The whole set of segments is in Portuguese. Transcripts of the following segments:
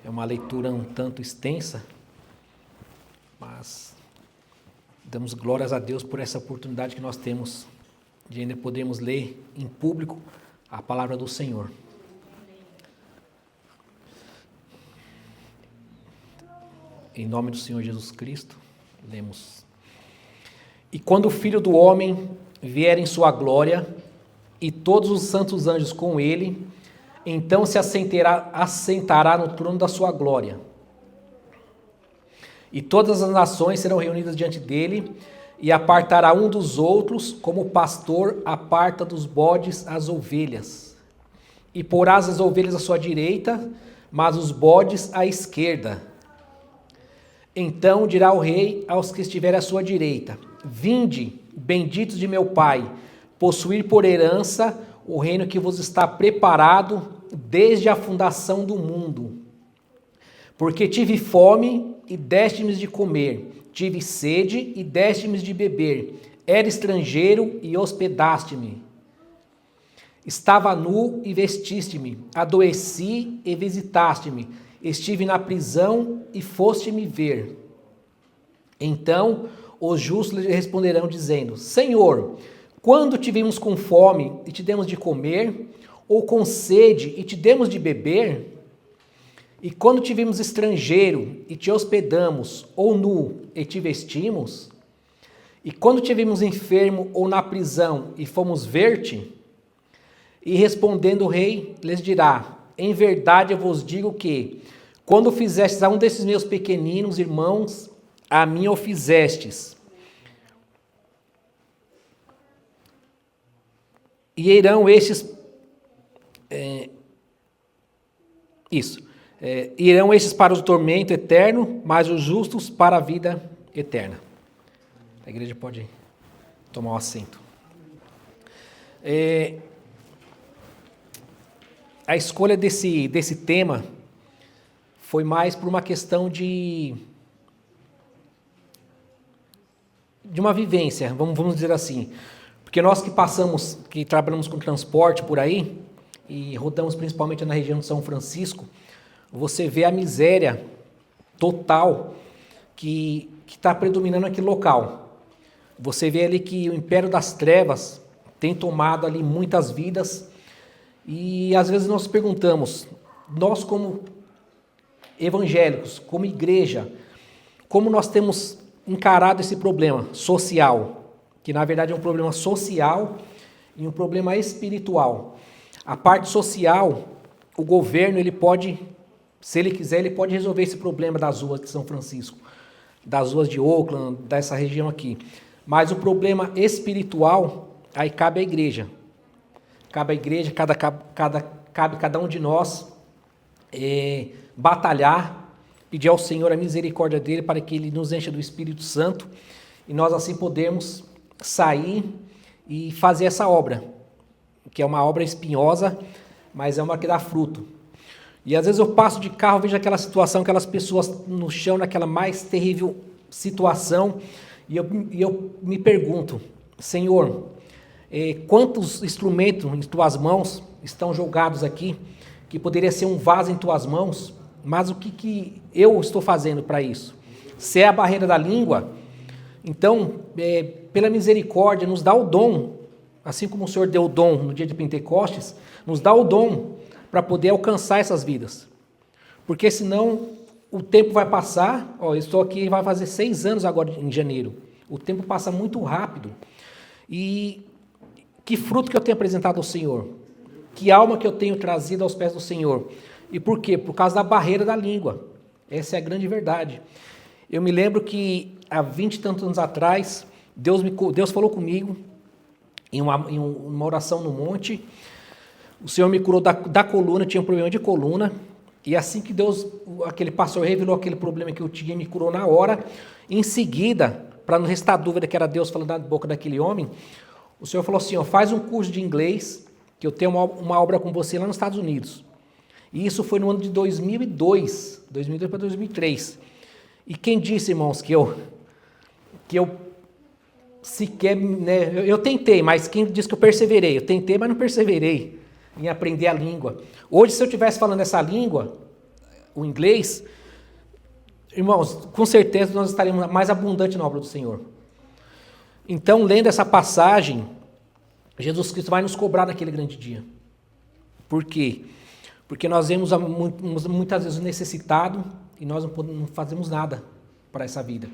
É uma leitura um tanto extensa, mas damos glórias a Deus por essa oportunidade que nós temos de ainda podermos ler em público a palavra do Senhor. Em nome do Senhor Jesus Cristo, lemos. E quando o Filho do Homem vier em sua glória, e todos os santos anjos com ele, então se assentará no trono da sua glória. E todas as nações serão reunidas diante dele, e apartará um dos outros, como o pastor aparta dos bodes as ovelhas. E porás as ovelhas à sua direita, mas os bodes à esquerda. Então dirá o rei aos que estiverem à sua direita: Vinde, benditos de meu Pai, possuir por herança o reino que vos está preparado desde a fundação do mundo. Porque tive fome e deste-me de comer, tive sede e deste-me de beber, era estrangeiro e hospedaste-me. Estava nu e vestiste-me, adoeci e visitaste-me, estive na prisão e foste-me ver. Então os justos lhe responderão dizendo: Senhor, quando te vimos com fome e te demos de comer, ou com sede e te demos de beber? E quando te vimos estrangeiro e te hospedamos, ou nu e te vestimos? E quando te vimos enfermo ou na prisão e fomos ver-te? E respondendo o rei, lhes dirá: Em verdade eu vos digo que, quando fizestes a um desses meus pequeninos irmãos, a mim o fizestes. E irão estes... irão estes para o tormento eterno, mas os justos para a vida eterna. A igreja pode tomar um assento. A escolha desse tema foi mais por uma questão de uma vivência, vamos dizer assim. Porque nós que trabalhamos com transporte por aí, e rodamos principalmente na região de São Francisco, você vê a miséria total que está predominando naquele local. Você vê ali que o império das trevas tem tomado ali muitas vidas, e às vezes nós perguntamos, nós como evangélicos, como igreja, como nós temos encarado esse problema social, que na verdade é um problema social e um problema espiritual. A parte social, o governo, ele pode, se ele quiser, ele pode resolver esse problema das ruas de São Francisco, das ruas de Oakland, dessa região aqui. Mas o problema espiritual, aí cabe à igreja. Cabe à igreja, cabe cada um de nós batalhar, pedir ao Senhor a misericórdia dele para que ele nos encha do Espírito Santo e nós assim podemos sair e fazer essa obra, que é uma obra espinhosa, mas é uma que dá fruto. E às vezes eu passo de carro, vejo aquela situação, aquelas pessoas no chão, naquela mais terrível situação, e eu me pergunto: Senhor, quantos instrumentos em tuas mãos estão jogados aqui, que poderia ser um vaso em tuas mãos, mas o que eu estou fazendo para isso? Se é a barreira da língua, então, pela misericórdia, nos dá o dom, assim como o Senhor deu o dom no dia de Pentecostes, nos dá o dom para poder alcançar essas vidas. Porque senão o tempo vai passar, eu estou aqui, vai fazer 6 anos agora em janeiro. O tempo passa muito rápido. E que fruto que eu tenho apresentado ao Senhor? Que alma que eu tenho trazido aos pés do Senhor? E por quê? Por causa da barreira da língua. Essa é a grande verdade. Eu me lembro que há 20 e tantos anos atrás, Deus falou comigo em uma oração no monte. O Senhor me curou da coluna, tinha um problema de coluna, e assim que aquele pastor revelou aquele problema que eu tinha, me curou na hora. Em seguida, para não restar dúvida que era Deus falando da boca daquele homem, o Senhor falou assim: faz um curso de inglês, que eu tenho uma obra com você lá nos Estados Unidos. E isso foi no ano de 2002 para 2003. E quem disse, irmãos, que eu sequer, né, eu tentei, mas quem disse que eu perseverei? Eu tentei, mas não perseverei em aprender a língua. Hoje, se eu estivesse falando essa língua, o inglês, irmãos, com certeza nós estaremos mais abundantes na obra do Senhor. Então, lendo essa passagem, Jesus Cristo vai nos cobrar naquele grande dia. Por quê? Porque nós vemos muitas vezes o necessitado e nós não fazemos nada para essa vida.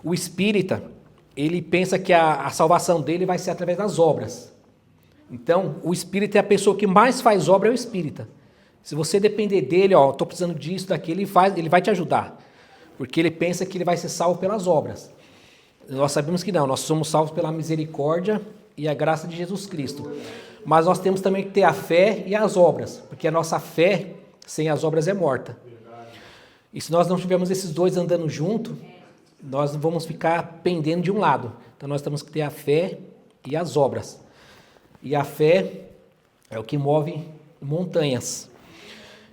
O espírita, ele pensa que a salvação dele vai ser através das obras. Então, o espírita é a pessoa que mais faz obra, é o espírita. Se você depender dele, estou precisando disso, daquilo, ele vai te ajudar. Porque ele pensa que ele vai ser salvo pelas obras. Nós sabemos que não, nós somos salvos pela misericórdia e a graça de Jesus Cristo. Mas nós temos também que ter a fé e as obras, porque a nossa fé sem as obras é morta. E se nós não tivermos esses dois andando junto, nós vamos ficar pendendo de um lado. Então nós temos que ter a fé e as obras. E a fé é o que move montanhas.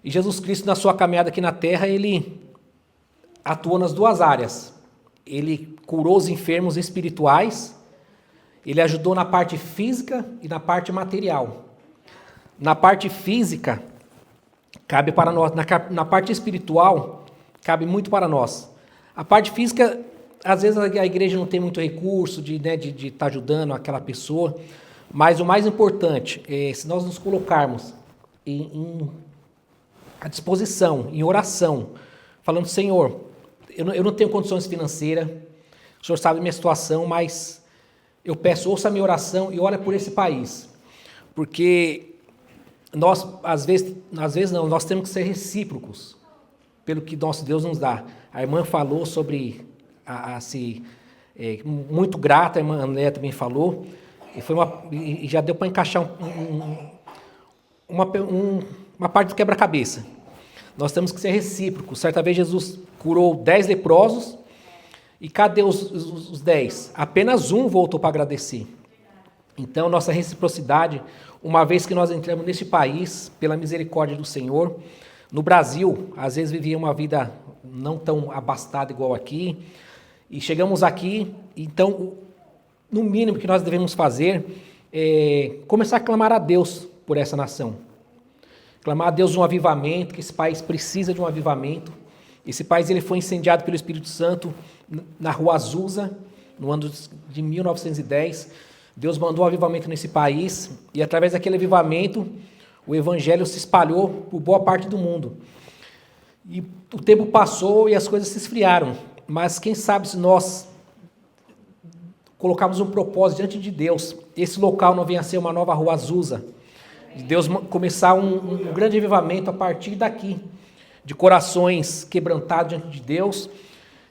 E Jesus Cristo, na sua caminhada aqui na terra, ele atuou nas duas áreas. Ele curou os enfermos espirituais, ele ajudou na parte física e na parte material. Na parte física, cabe para nós. Na parte espiritual, cabe muito para nós. A parte física, às vezes a igreja não tem muito recurso de estar ajudando aquela pessoa, mas o mais importante é se nós nos colocarmos à disposição, em oração, falando, Senhor, eu não tenho condições financeiras, o Senhor sabe a minha situação, mas eu peço, ouça a minha oração e olha por esse país. Porque nós, às vezes não, nós temos que ser recíprocos pelo que nosso Deus nos dá. A irmã falou sobre, muito grata, a irmã André também falou, e já deu para encaixar uma parte do quebra-cabeça. Nós temos que ser recíprocos. Certa vez Jesus curou 10 leprosos, e cadê os 10? Apenas um voltou para agradecer. Então, nossa reciprocidade, uma vez que nós entramos neste país, pela misericórdia do Senhor, no Brasil, às vezes vivia uma vida não tão abastada igual aqui, e chegamos aqui, então, no mínimo que nós devemos fazer é começar a clamar a Deus por essa nação. Clamar a Deus um avivamento, que esse país precisa de um avivamento. Esse país ele foi incendiado pelo Espírito Santo na Rua Azusa, no ano de 1910. Deus mandou um avivamento nesse país, e através daquele avivamento, o evangelho se espalhou por boa parte do mundo. E o tempo passou e as coisas se esfriaram. Mas quem sabe se nós colocarmos um propósito diante de Deus, esse local não venha a ser uma nova Rua Azusa, de Deus começar um grande avivamento a partir daqui, de corações quebrantados diante de Deus,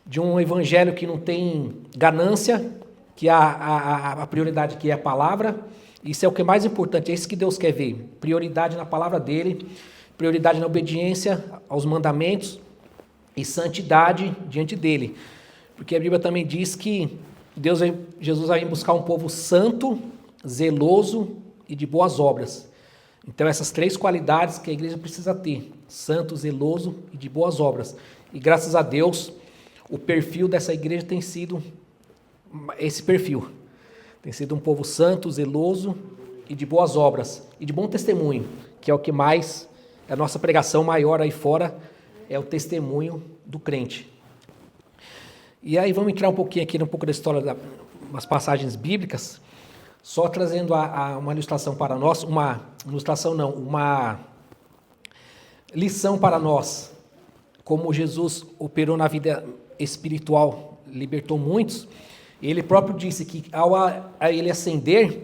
de um evangelho que não tem ganância, que a prioridade aqui é a palavra. Isso é o que é mais importante, é isso que Deus quer ver, prioridade na palavra dele, prioridade na obediência aos mandamentos e santidade diante dele, porque a Bíblia também diz que Jesus vai buscar um povo santo, zeloso e de boas obras. Então essas três qualidades que a igreja precisa ter, santo, zeloso e de boas obras. E graças a Deus, o perfil dessa igreja tem sido esse perfil. Tem sido um povo santo, zeloso e de boas obras, e de bom testemunho, que é o que mais, a nossa pregação maior aí fora, é o testemunho do crente. E aí vamos entrar um pouquinho aqui, um pouco da história das passagens bíblicas, só trazendo uma ilustração para nós, uma lição para nós, como Jesus operou na vida espiritual, libertou muitos. Ele próprio disse que ao ele ascender,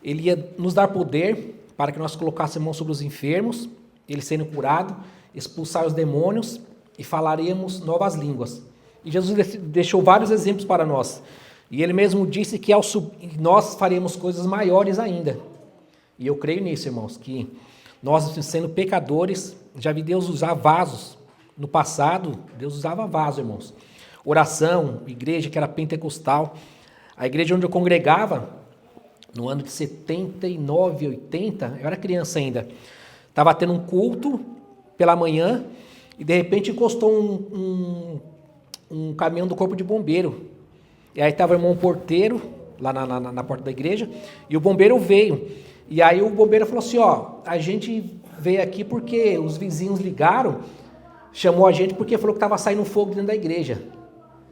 ele ia nos dar poder para que nós colocássemos mão sobre os enfermos, eles sendo curados, expulsar os demônios e falaríamos novas línguas. E Jesus deixou vários exemplos para nós. E ele mesmo disse que nós faremos coisas maiores ainda. E eu creio nisso, irmãos, que nós, sendo pecadores, já vi Deus usar vasos. No passado, Deus usava vasos, irmãos. Oração, igreja que era pentecostal. A igreja onde eu congregava, no ano de 79, 80, eu era criança ainda, estava tendo um culto pela manhã e de repente encostou um caminhão do corpo de bombeiro. E aí estava o irmão porteiro, lá na porta da igreja, e o bombeiro veio. E aí o bombeiro falou assim, a gente veio aqui porque os vizinhos ligaram chamou a gente porque falou que estava saindo fogo dentro da igreja.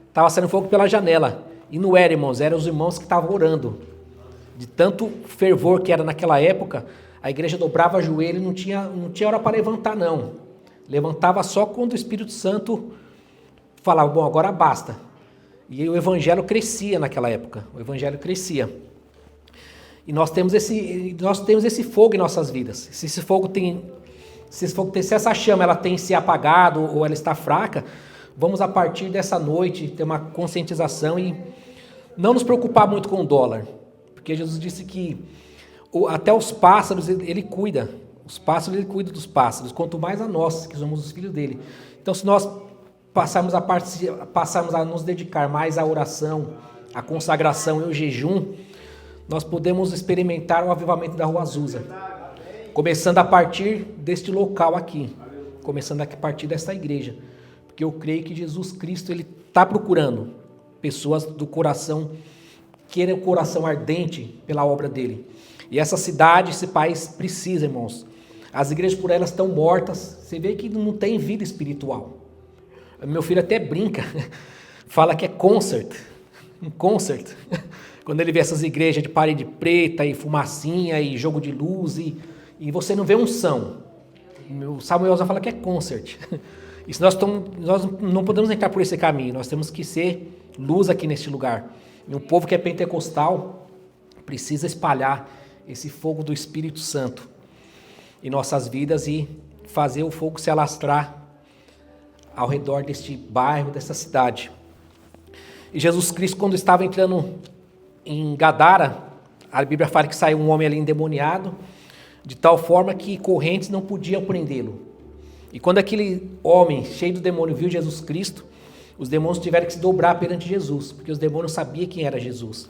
Estava saindo fogo pela janela. E não era, irmãos, eram os irmãos que estavam orando. De tanto fervor que era naquela época, a igreja dobrava o joelho e não tinha hora para levantar, não. Levantava só quando o Espírito Santo falava, bom, agora basta. E o evangelho crescia naquela época. O evangelho crescia. E nós temos esse fogo em nossas vidas. Se essa chama ela tem se apagado ou ela está fraca, vamos a partir dessa noite ter uma conscientização e não nos preocupar muito com o dólar. Porque Jesus disse que até os pássaros ele cuida. Os pássaros ele cuida dos pássaros, quanto mais a nós, que somos os filhos dele. Então se nós passarmos a nos dedicar mais à oração, à consagração e ao jejum, nós podemos experimentar o avivamento da Rua Azusa. Começando a partir deste local aqui. Começando a partir desta igreja. Porque eu creio que Jesus Cristo ele está procurando pessoas do coração, querem o coração ardente pela obra dele. E essa cidade, esse país precisa, irmãos. As igrejas por elas estão mortas. Você vê que não tem vida espiritual. Meu filho até brinca, fala que é concert, um concert. Quando ele vê essas igrejas de parede preta e fumacinha e jogo de luz e você não vê unção. O Samuel já fala que é concert. Isso nós não podemos entrar por esse caminho, nós temos que ser luz aqui neste lugar. E um povo que é pentecostal precisa espalhar esse fogo do Espírito Santo em nossas vidas e fazer o fogo se alastrar ao redor deste bairro, dessa cidade. E Jesus Cristo, quando estava entrando em Gadara, a Bíblia fala que saiu um homem ali endemoniado, de tal forma que correntes não podiam prendê-lo. E quando aquele homem cheio do demônio viu Jesus Cristo, os demônios tiveram que se dobrar perante Jesus, porque os demônios sabiam quem era Jesus.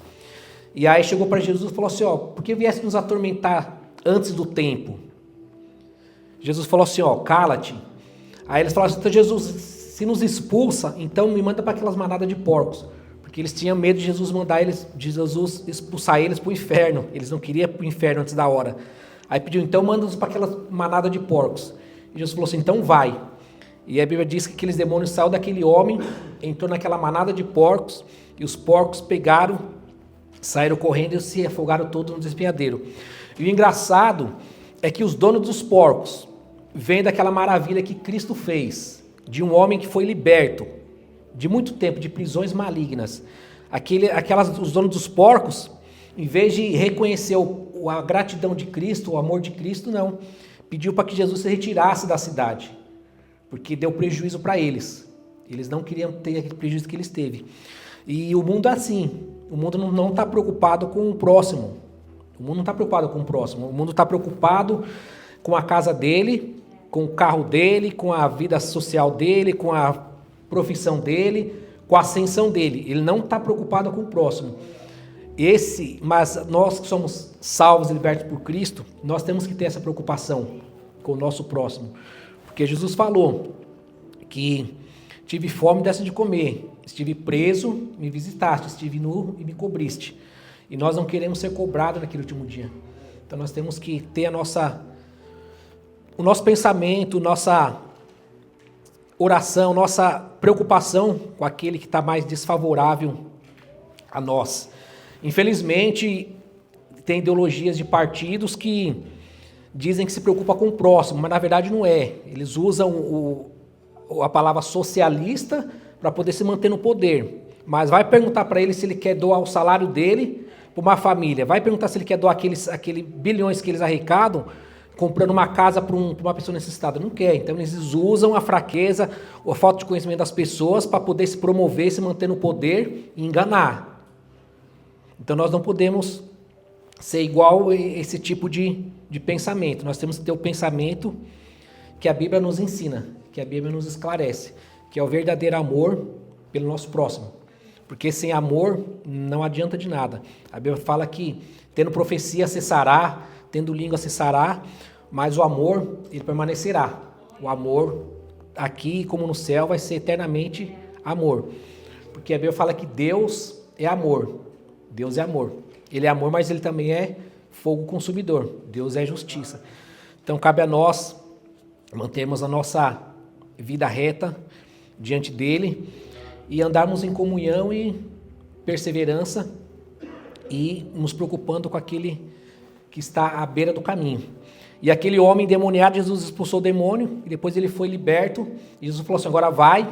E aí chegou para Jesus e falou assim, por que viesse nos atormentar antes do tempo? Jesus falou assim, cala-te. Aí eles falaram assim, então Jesus, se nos expulsa, então me manda para aquelas manadas de porcos. Porque eles tinham medo de Jesus Jesus expulsar eles para o inferno. Eles não queriam ir para o inferno antes da hora. Aí pediu, então manda-nos para aquelas manadas de porcos. E Jesus falou assim, então vai. E a Bíblia diz que aqueles demônios saíram daquele homem, entrou naquela manada de porcos, e os porcos saíram correndo e se afogaram todos no despenhadeiro. E o engraçado é que os donos dos porcos vem daquela maravilha que Cristo fez, de um homem que foi liberto de muito tempo, de prisões malignas. Os donos dos porcos, em vez de reconhecer a gratidão de Cristo, o amor de Cristo, não. Pediu para que Jesus se retirasse da cidade, porque deu prejuízo para eles. Eles não queriam ter aquele prejuízo que eles teve. E o mundo é assim. O mundo não está preocupado com o próximo. O mundo não está preocupado com o próximo. O mundo está preocupado com a casa dele, com o carro dele, com a vida social dele, com a profissão dele, com a ascensão dele. Ele não está preocupado com o próximo. Mas nós que somos salvos e libertos por Cristo, nós temos que ter essa preocupação com o nosso próximo. Porque Jesus falou que tive fome, desse de comer, estive preso, me visitaste, estive nu e me cobriste. E nós não queremos ser cobrados naquele último dia. Então nós temos que ter o nosso pensamento, nossa oração, nossa preocupação com aquele que está mais desfavorável a nós. Infelizmente, tem ideologias de partidos que dizem que se preocupa com o próximo, mas na verdade não é. Eles usam a palavra socialista para poder se manter no poder. Mas vai perguntar para ele se ele quer doar o salário dele para uma família. Vai perguntar se ele quer doar aqueles bilhões que eles arrecadam comprando uma casa para uma pessoa necessitada. Não quer. Então eles usam a fraqueza, a falta de conhecimento das pessoas para poder se promover, se manter no poder e enganar. Então nós não podemos ser igual a esse tipo de pensamento. Nós temos que ter o pensamento que a Bíblia nos ensina, que a Bíblia nos esclarece, que é o verdadeiro amor pelo nosso próximo. Porque sem amor não adianta de nada. A Bíblia fala que tendo profecia cessará, tendo língua cessará, mas o amor, ele permanecerá. O amor aqui como no céu vai ser eternamente amor. Porque a Bíblia fala que Deus é amor. Deus é amor. Ele é amor, mas ele também é fogo consumidor. Deus é justiça. Então cabe a nós mantermos a nossa vida reta diante dele e andarmos em comunhão e perseverança e nos preocupando com aquele que está à beira do caminho. E aquele homem endemoniado, Jesus expulsou o demônio, e depois ele foi liberto, e Jesus falou assim, agora vai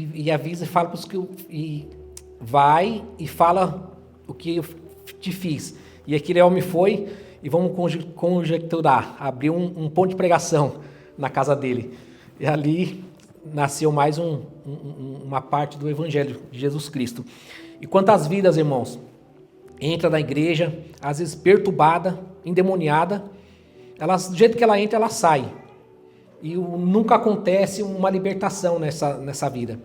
e avisa e fala vai e fala o que eu te fiz. E aquele homem foi, e vamos conjecturar, abriu um ponto de pregação na casa dele. E ali nasceu mais uma parte do Evangelho de Jesus Cristo. E quantas vidas, irmãos, entra na igreja, às vezes perturbada, endemoniada, do jeito que ela entra, ela sai. E nunca acontece uma libertação nessa vida.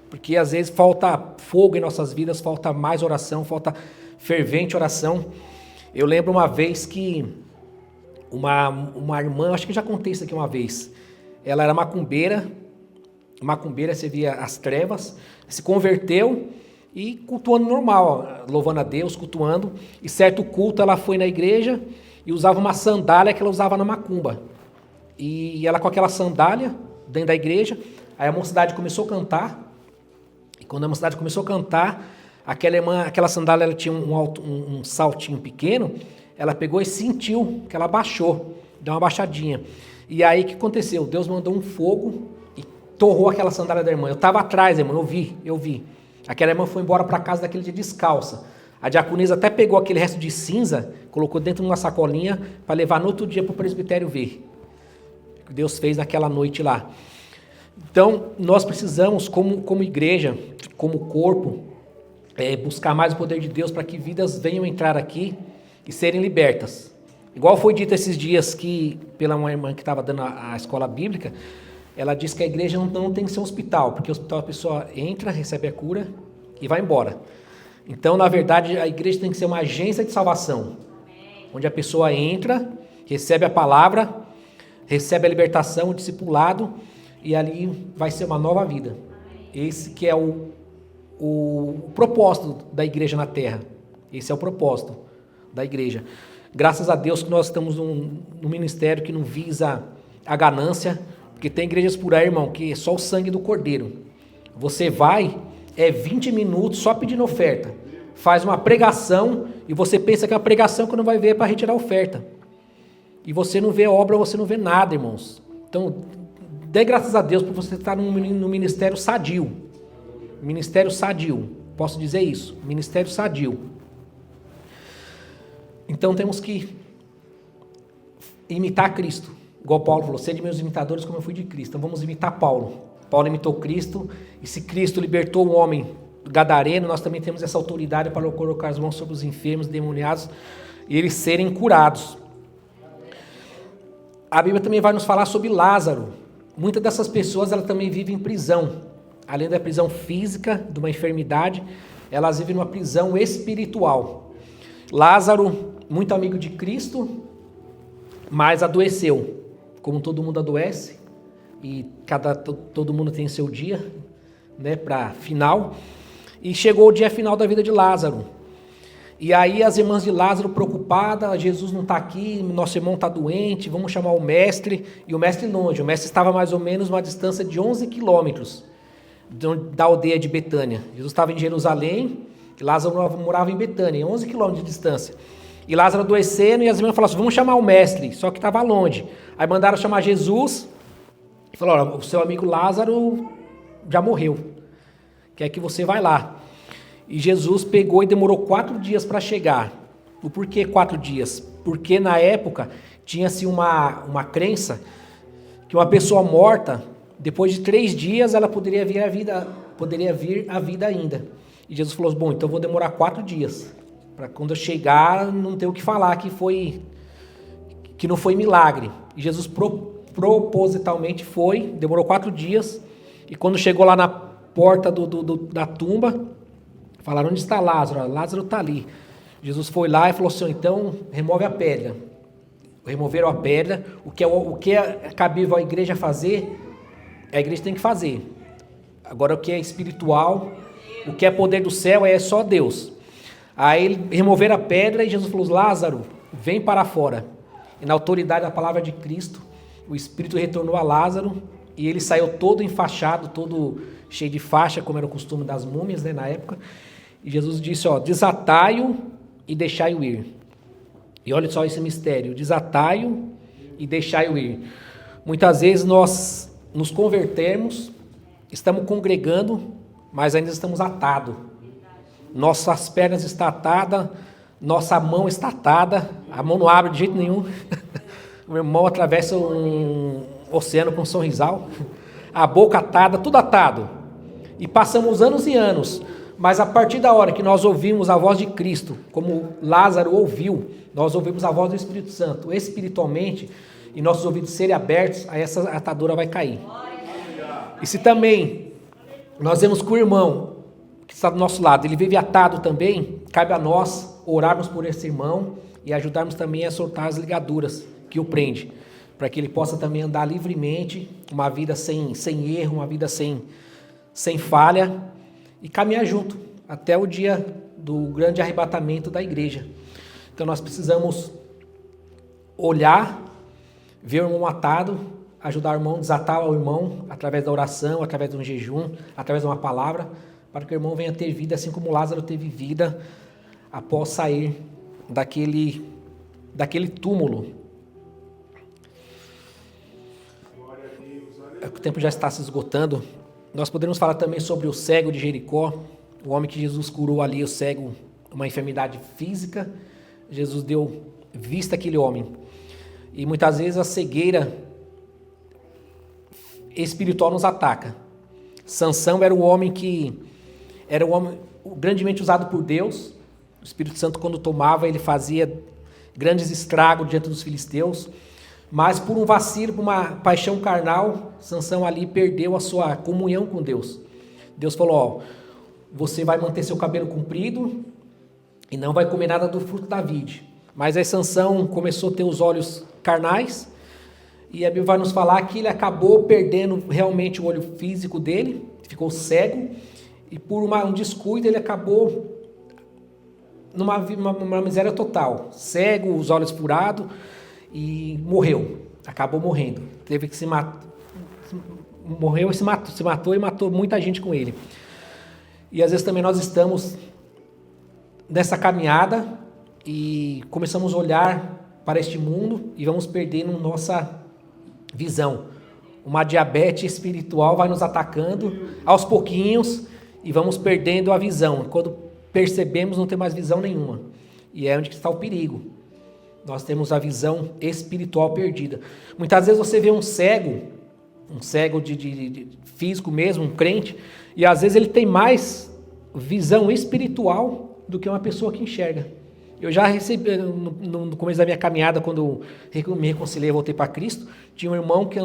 Porque às vezes falta fogo em nossas vidas, falta mais oração, falta fervente oração. Eu lembro uma vez que uma irmã, acho que já contei isso aqui uma vez, ela era macumbeira, você via as trevas, se converteu e cultuando normal, louvando a Deus, cultuando, e certo culto ela foi na igreja e usava uma sandália que ela usava na macumba. E ela com aquela sandália dentro da igreja, aí a mocidade começou a cantar, e quando a mocidade começou a cantar, aquela sandália ela tinha um saltinho pequeno, ela pegou e sentiu que ela baixou, deu uma baixadinha. E aí o que aconteceu? Deus mandou um fogo e torrou aquela sandália da irmã. Eu estava atrás, irmã, eu vi. Aquela irmã foi embora para casa daquele dia descalça. A diaconisa até pegou aquele resto de cinza, colocou dentro de uma sacolinha para levar no outro dia para o presbitério ver. O que Deus fez naquela noite lá. Então, nós precisamos, como igreja, como corpo, buscar mais o poder de Deus para que vidas venham entrar aqui e serem libertas. Igual foi dito esses dias pela uma irmã que estava dando a escola bíblica, ela disse que a igreja não tem que ser um hospital, porque o hospital a pessoa entra, recebe a cura e vai embora. Então, na verdade, a igreja tem que ser uma agência de salvação, onde a pessoa entra, recebe a palavra, recebe a libertação, o discipulado, e ali vai ser uma nova vida. Esse que é o propósito da igreja na terra. Esse é o propósito da igreja. Graças a Deus que nós estamos num ministério que não visa a ganância, porque tem igrejas por aí, irmão, que é só o sangue do cordeiro. Você vai, 20 minutos só pedindo oferta. Faz uma pregação e você pensa que é a pregação que não vai ver é para retirar a oferta. E você não vê obra, você não vê nada, irmãos. Então, dê graças a Deus por você estar no ministério sadio. Ministério sadio. Posso dizer isso? Ministério sadio. Então, temos que imitar Cristo. Igual Paulo falou, sede meus imitadores como eu fui de Cristo. Então vamos imitar Paulo. Paulo imitou Cristo, e se Cristo libertou o homem gadareno, nós também temos essa autoridade para colocar as mãos sobre os enfermos, demoniados, e eles serem curados. A Bíblia também vai nos falar sobre Lázaro. Muitas dessas pessoas elas também vivem em prisão. Além da prisão física, de uma enfermidade, elas vivem numa prisão espiritual. Lázaro, muito amigo de Cristo, mas adoeceu. Como todo mundo adoece, e todo mundo tem seu dia, né, para final, e chegou o dia final da vida de Lázaro. E aí as irmãs de Lázaro preocupadas, Jesus não está aqui, nosso irmão está doente, vamos chamar o mestre, e o mestre longe, o mestre estava mais ou menos uma distância de 11 quilômetros da aldeia de Betânia. Jesus estava em Jerusalém, e Lázaro morava em Betânia, 11 quilômetros de distância. E Lázaro adoecendo, e as irmãs falaram assim, vamos chamar o mestre, só que estava longe. Aí mandaram chamar Jesus, e falaram, o seu amigo Lázaro já morreu, quer que você vai lá. E Jesus pegou e demorou 4 dias para chegar. O porquê 4 dias? Porque na época tinha-se uma crença que uma pessoa morta, depois de 3 dias, ela poderia vir à vida ainda. E Jesus falou, bom, então eu vou demorar 4 dias. Para quando eu chegar, não ter o que falar que não foi milagre. E Jesus propositalmente demorou 4 dias, e quando chegou lá na porta da tumba, falaram, onde está Lázaro? Lázaro está ali. Jesus foi lá e falou assim, então remove a pedra. Removeram a pedra. O que é cabível a igreja fazer, a igreja tem que fazer. Agora o que é espiritual, o que é poder do céu é só Deus. Aí removeram a pedra e Jesus falou, Lázaro, vem para fora. E na autoridade da palavra de Cristo, o Espírito retornou a Lázaro e ele saiu todo enfaixado, todo cheio de faixa, como era o costume das múmias, né, na época. E Jesus disse, desatai-o e deixai-o ir. E olha só esse mistério, desatai-o e deixai-o ir. Muitas vezes nós nos convertemos, estamos congregando, mas ainda estamos atados. Nossas pernas estão atadas, nossa mão está atada, a mão não abre de jeito nenhum. O meu irmão atravessa um oceano com um sorrisal, a boca atada, tudo atado. E passamos anos e anos, mas a partir da hora que nós ouvimos a voz de Cristo, como Lázaro ouviu, nós ouvimos a voz do Espírito Santo, espiritualmente, e nossos ouvidos serem abertos, aí essa atadura vai cair. E se também nós vemos que o irmão que está do nosso lado, ele vive atado também, cabe a nós orarmos por esse irmão e ajudarmos também a soltar as ligaduras que o prende, para que ele possa também andar livremente, uma vida sem erro, uma vida sem falha, e caminhar junto até o dia do grande arrebatamento da igreja. Então nós precisamos olhar, ver o irmão atado, ajudar o irmão, desatar o irmão através da oração, através de um jejum, através de uma palavra, para que o irmão venha ter vida assim como Lázaro teve vida após sair daquele túmulo. O tempo já está se esgotando. Nós poderíamos falar também sobre o cego de Jericó, o homem que Jesus curou ali, o cego, uma enfermidade física. Jesus deu vista àquele homem. E muitas vezes a cegueira espiritual nos ataca. Sansão era o homem grandemente usado por Deus. O Espírito Santo, quando tomava, ele fazia grandes estragos diante dos filisteus. Mas por um vacilo, por uma paixão carnal, Sansão ali perdeu a sua comunhão com Deus. Deus falou, você vai manter seu cabelo comprido e não vai comer nada do fruto da vide. Mas aí Sansão começou a ter os olhos carnais, e a Bíblia vai nos falar que ele acabou perdendo realmente o olho físico dele, ficou cego, e por um descuido ele acabou numa miséria total, cego, os olhos furados, e acabou morrendo, teve que se matar, morreu e se matou e matou muita gente com ele. E às vezes também nós estamos nessa caminhada e começamos a olhar para este mundo e vamos perdendo nossa visão. Uma diabetes espiritual vai nos atacando aos pouquinhos e vamos perdendo a visão. Quando percebemos, não tem mais visão nenhuma. E é onde está o perigo. Nós temos a visão espiritual perdida. Muitas vezes você vê um cego de físico mesmo, um crente, e às vezes ele tem mais visão espiritual do que uma pessoa que enxerga. Eu já recebi, no começo da minha caminhada, quando eu me reconciliei e voltei para Cristo, tinha um irmão que ele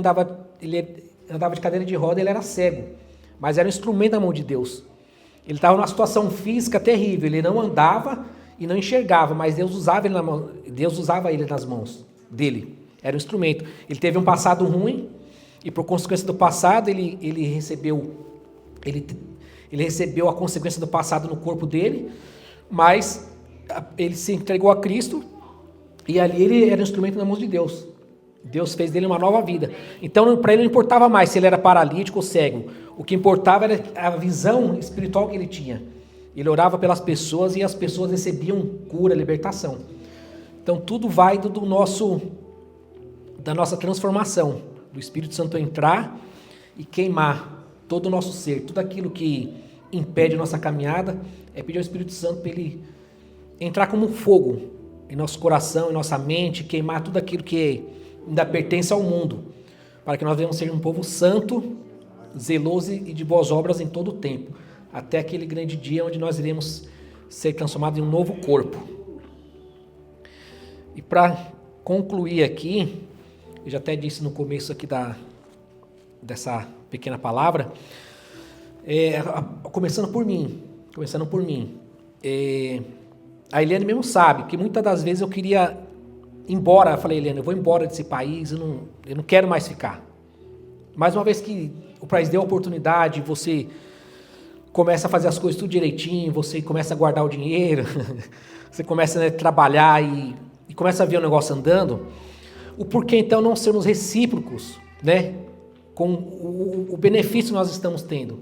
andava de cadeira de roda, ele era cego, mas era um instrumento da mão de Deus. Ele estava numa situação física terrível, ele não andava e não enxergava, mas Deus usava ele nas mãos dele, era um instrumento. Ele teve um passado ruim, e por consequência do passado, ele recebeu a consequência do passado no corpo dele, mas ele se entregou a Cristo, e ali ele era um instrumento na mão de Deus. Deus fez dele uma nova vida. Então, para ele não importava mais se ele era paralítico ou cego. O que importava era a visão espiritual que ele tinha. Ele orava pelas pessoas e as pessoas recebiam cura, libertação. Então, tudo vai da nossa transformação, do Espírito Santo entrar e queimar todo o nosso ser, tudo aquilo que impede a nossa caminhada, é pedir ao Espírito Santo para ele entrar como um fogo em nosso coração, em nossa mente, queimar tudo aquilo que ainda pertence ao mundo, para que nós venhamos ser um povo santo, zeloso e de boas obras em todo o tempo, até aquele grande dia onde nós iremos ser transformados em um novo corpo. E para concluir aqui, eu já até disse no começo aqui dessa pequena palavra, começando por mim, a Eliane mesmo sabe que muitas das vezes eu queria ir embora. Eu falei, Eliane, eu vou embora desse país, eu não quero mais ficar. Mas uma vez que o país deu a oportunidade, você começa a fazer as coisas tudo direitinho, você começa a guardar o dinheiro, você começa a trabalhar e começa a ver o negócio andando, o porquê então não sermos recíprocos, né? com o benefício que nós estamos tendo.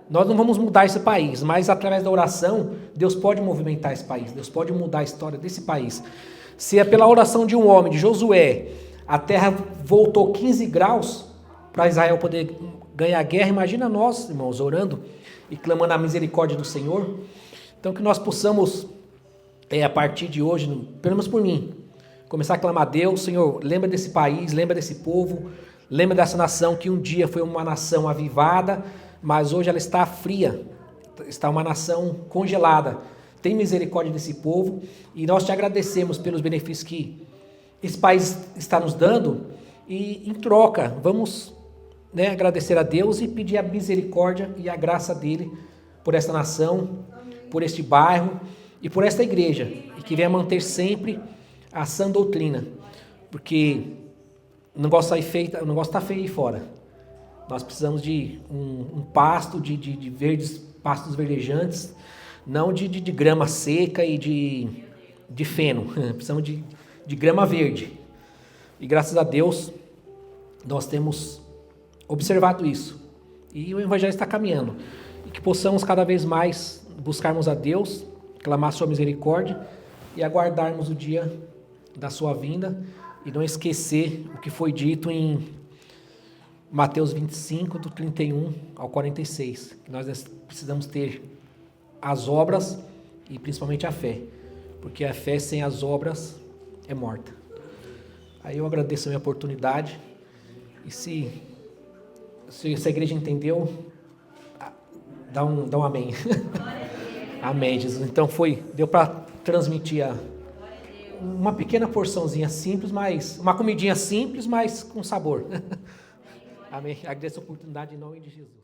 Nós não vamos mudar esse país, mas através da oração, Deus pode movimentar esse país, Deus pode mudar a história desse país. Se é pela oração de um homem, de Josué, a terra voltou 15 graus para Israel poder ganhar a guerra, imagina nós, irmãos, orando e clamando a misericórdia do Senhor. Então que nós possamos, a partir de hoje, pelo menos por mim, começar a clamar a Deus, Senhor, lembra desse país, lembra desse povo, lembra dessa nação que um dia foi uma nação avivada, mas hoje ela está fria, está uma nação congelada. Tem misericórdia desse povo e nós te agradecemos pelos benefícios que esse país está nos dando e em troca vamos agradecer a Deus e pedir a misericórdia e a graça dele por esta nação, por este bairro e por esta igreja e que venha manter sempre a sã doutrina, porque o negócio está feio aí fora. Nós precisamos de um pasto, de verdes, pastos verdejantes, não de grama seca e de feno. Precisamos de grama verde. E graças a Deus, nós temos observado isso. E o Evangelho está caminhando. E que possamos cada vez mais buscarmos a Deus, clamar a sua misericórdia e aguardarmos o dia da sua vinda e não esquecer o que foi dito em Mateus 25, do 31 ao 46, que nós precisamos ter as obras e principalmente a fé, porque a fé sem as obras é morta. Aí eu agradeço a minha oportunidade e se a igreja entendeu, dá um amém. Amém, Jesus. Então deu para transmitir uma pequena porçãozinha simples, mas uma comidinha simples, mas com sabor. Amém. Agradeço a oportunidade em nome de Jesus.